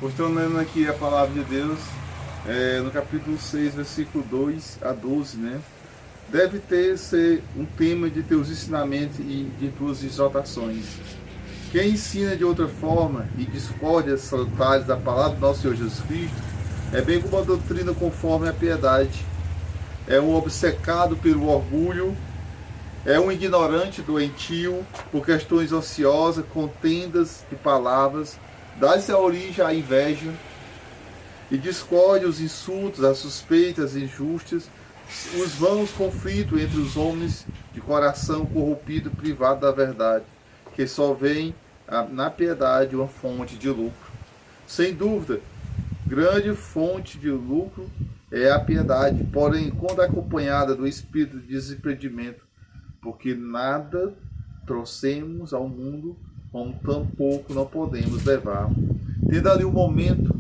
Estou lendo aqui a palavra de Deus, no capítulo 6, versículo 2 a 12, né? Deve ser um tema de teus ensinamentos e de tuas exortações. Quem ensina de outra forma e discorde as salutares da palavra do nosso Senhor Jesus Cristo é bem como uma doutrina conforme a piedade. É um obcecado pelo orgulho, é um ignorante doentio por questões ociosas, contendas de palavras, dá-se a origem à inveja e discórdia, os insultos, as suspeitas injustas, os vãos conflitos entre os homens de coração corrompido, privado da verdade, que só vem na piedade uma fonte de lucro. Sem dúvida, grande fonte de lucro é a piedade, porém, quando acompanhada do espírito de desimpedimento, porque nada trouxemos ao mundo, como tampouco não podemos levar. Tendo ali um momento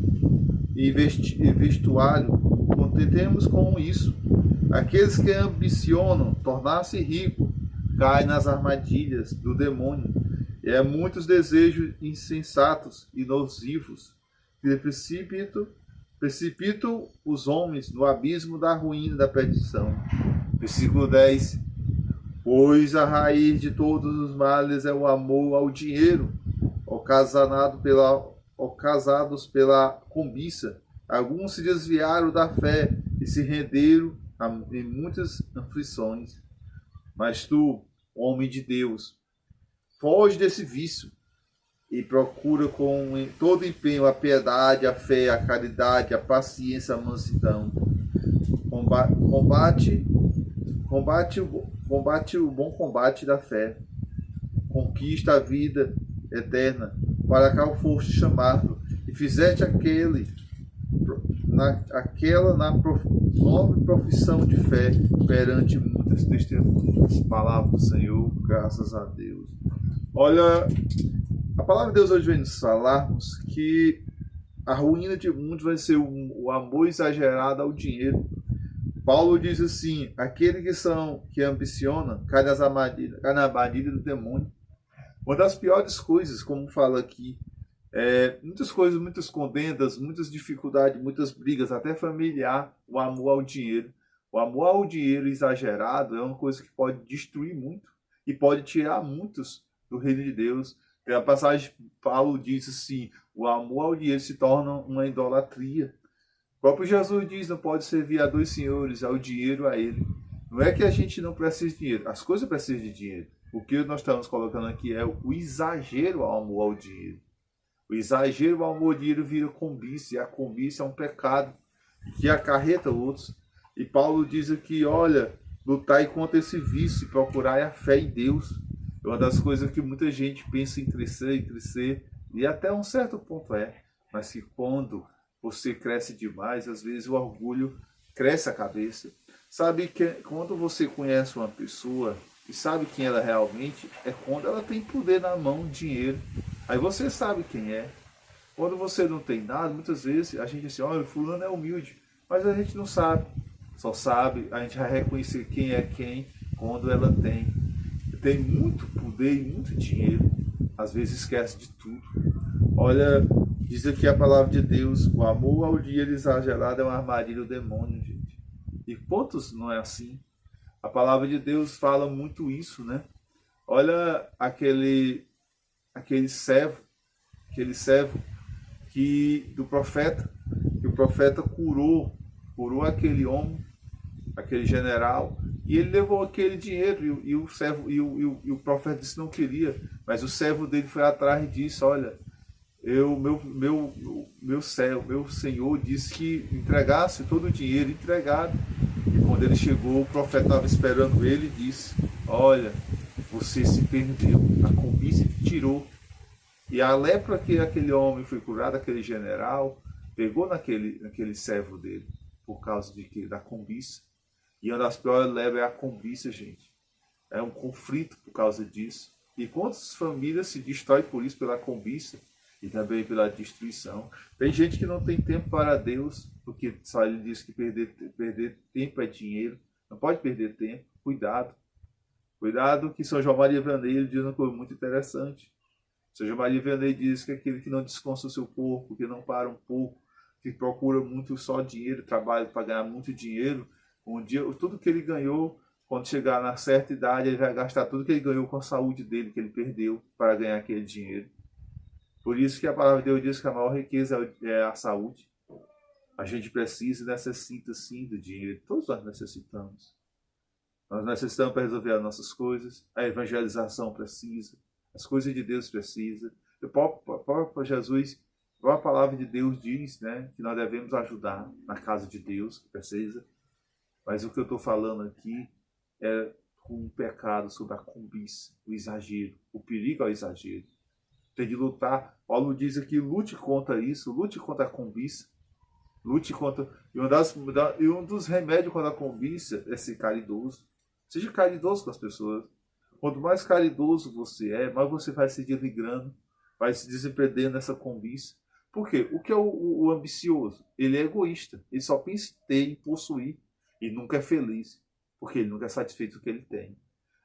e vestuário, contentemos com isso. Aqueles que ambicionam tornar-se rico caem nas armadilhas do demônio. E há muitos desejos insensatos e nocivos que precipitam os homens no abismo da ruína e da perdição. Versículo 10. Pois a raiz de todos os males é o amor ao dinheiro, ocasados pela cobiça. Alguns se desviaram da fé e se renderam em muitas aflições. Mas tu, homem de Deus, foge desse vício e procura com todo empenho a piedade, a fé, a caridade, a paciência, a mansidão. Combate o bom combate da fé. Conquista a vida eterna, para cá foste chamado, e fizeste nobre profissão de fé perante muitas testemunhas. Palavra do Senhor, graças a Deus. Olha, a palavra de Deus hoje vem nos falarmos que a ruína de muitos vai ser o amor exagerado ao dinheiro. Paulo diz assim: aquele que ambiciona cai na armadilha do demônio. Uma das piores coisas, como fala aqui, muitas coisas, muitas contendas, muitas dificuldades, muitas brigas, até familiar, o amor ao dinheiro. O amor ao dinheiro exagerado é uma coisa que pode destruir muito e pode tirar muitos do reino de Deus. Tem a passagem, Paulo diz assim: o amor ao dinheiro se torna uma idolatria. O próprio Jesus diz: não pode servir a dois senhores, ao dinheiro, a ele. Não é que a gente não precisa de dinheiro, as coisas precisam de dinheiro. O que nós estamos colocando aqui é o exagero ao amor ao dinheiro. O exagero ao amor ao dinheiro vira cobiça, e a cobiça é um pecado que acarreta outros. E Paulo diz aqui: olha, lutai contra esse vício e procurai a fé em Deus. É uma das coisas que muita gente pensa em crescer, e até um certo ponto mas que quando você cresce demais, às vezes o orgulho cresce a cabeça. Sabe que quando você conhece uma pessoa e sabe quem ela realmente é, quando ela tem poder na mão, dinheiro. Aí você sabe quem é. Quando você não tem nada, muitas vezes a gente diz assim: olha, fulano é humilde, mas a gente não sabe. Só sabe, a gente vai reconhecer quem é quem quando ela tem muito poder e muito dinheiro. Às vezes esquece de tudo. Olha, diz aqui a palavra de Deus: o amor ao dinheiro exagerado é uma armadilha do demônio, gente. E quantos não é assim? A palavra de Deus fala muito isso, né? Olha aquele servo do profeta, que o profeta curou aquele homem, aquele general, e ele levou aquele dinheiro, e o servo e o profeta disse que não queria, mas o servo dele foi atrás e disse: olha, meu senhor disse que entregasse todo o dinheiro. Entregaram. E quando ele chegou, o profeta estava esperando ele e disse: olha, você se perdeu, a cobiça te tirou. E a lepra que aquele homem foi curado, aquele general, pegou naquele servo dele, por causa da cobiça. E uma das piores lepras é a cobiça, gente. É um conflito por causa disso. E quantas famílias se destroem por isso, pela cobiça e também pela destruição. Tem gente que não tem tempo para Deus, porque só ele diz que perder tempo é dinheiro. Não pode perder tempo. Cuidado. Cuidado, que São João Maria Vianney diz uma coisa muito interessante. Seja Maria Vianney diz que aquele que não descansa o seu corpo, que não para um pouco, que procura muito só dinheiro, trabalha para ganhar muito dinheiro, um dia tudo que ele ganhou, quando chegar na certa idade, ele vai gastar tudo que ele ganhou com a saúde dele, que ele perdeu, para ganhar aquele dinheiro. Por isso que a palavra de Deus diz que a maior riqueza é a saúde. A gente precisa e necessita sim do dinheiro. Todos nós necessitamos. Nós necessitamos para resolver as nossas coisas. A evangelização precisa. As coisas de Deus precisam. O próprio Jesus, a palavra de Deus diz, né, que nós devemos ajudar na casa de Deus, que precisa. Mas o que eu estou falando aqui é com um pecado sobre a cobiça, o exagero, o perigo ao exagero. Tem de lutar. Paulo diz aqui, lute contra isso, lute contra a cobiça. Lute contra. E um dos remédios contra a cobiça é ser caridoso. Seja caridoso com as pessoas. Quanto mais caridoso você é, mais você vai se desligando, vai se desempregando nessa cobiça. Por quê? O que é o ambicioso? Ele é egoísta. Ele só pensa em ter, em possuir. E nunca é feliz. Porque ele nunca é satisfeito com o que ele tem.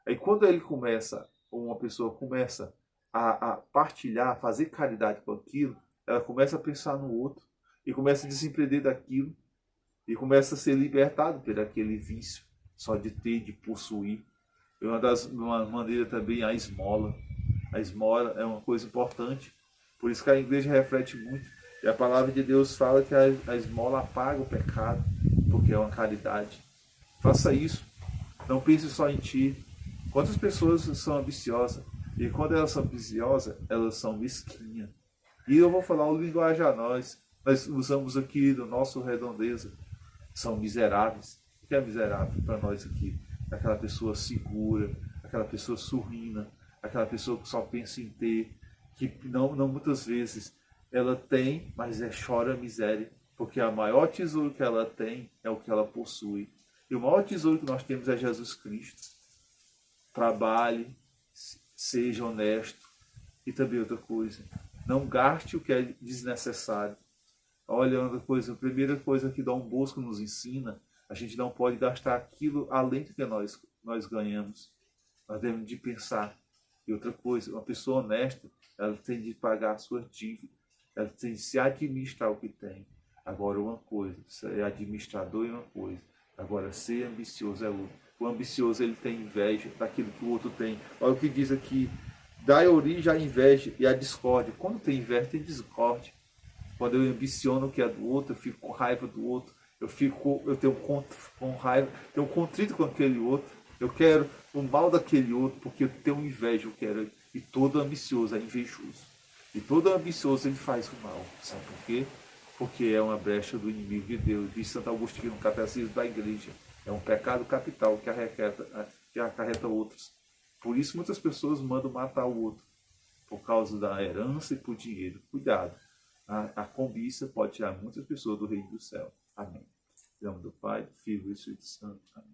Aí quando ele começa, ou uma pessoa começa a partilhar, a fazer caridade com aquilo, ela começa a pensar no outro. E começa a desempreender daquilo. E começa a ser libertado por aquele vício. Só de ter, de possuir. E uma maneira também a esmola. A esmola é uma coisa importante. Por isso que a igreja reflete muito. E a palavra de Deus fala que a esmola apaga o pecado. Porque é uma caridade. Faça isso. Não pense só em ti. Quantas pessoas são ambiciosas? E quando elas são ambiciosas, elas são mesquinhas. E eu vou falar o linguagem a nós. Nós usamos aqui no nosso redondeza. São miseráveis. O que é miserável para nós aqui? Aquela pessoa segura, aquela pessoa sorrina, aquela pessoa que só pensa em ter, que não muitas vezes ela tem, mas chora a miséria, porque a maior tesouro que ela tem é o que ela possui. E o maior tesouro que nós temos é Jesus Cristo. Trabalhe, seja honesto. E também outra coisa, não gaste o que é desnecessário. Olha, outra coisa, a primeira coisa que Dom Bosco nos ensina, a gente não pode gastar aquilo além do que nós ganhamos. Nós devemos de pensar. E outra coisa, uma pessoa honesta, ela tem de pagar a sua dívida. Ela tem de se administrar o que tem. Agora, uma coisa, ser administrador é uma coisa. Agora, ser ambicioso é outra. O ambicioso, ele tem inveja daquilo que o outro tem. Olha o que diz aqui, dá origem à inveja e à discórdia. Quando tem inveja, tem discórdia. Quando eu ambiciono o que é do outro, eu fico com raiva do outro. Eu tenho com raiva, tenho contrito com aquele outro. Eu quero o mal daquele outro, porque eu tenho inveja, eu quero. E todo ambicioso é invejoso. E todo ambicioso ele faz o mal. Sabe por quê? Porque é uma brecha do inimigo de Deus. Diz Santo Agostinho no Catecismo da Igreja. É um pecado capital que acarreta outros. Por isso muitas pessoas mandam matar o outro. Por causa da herança e por dinheiro. Cuidado. A cobiça pode tirar muitas pessoas do reino do céu. Amém. Em nome do Pai, do Filho e do Espírito Santo. Amém.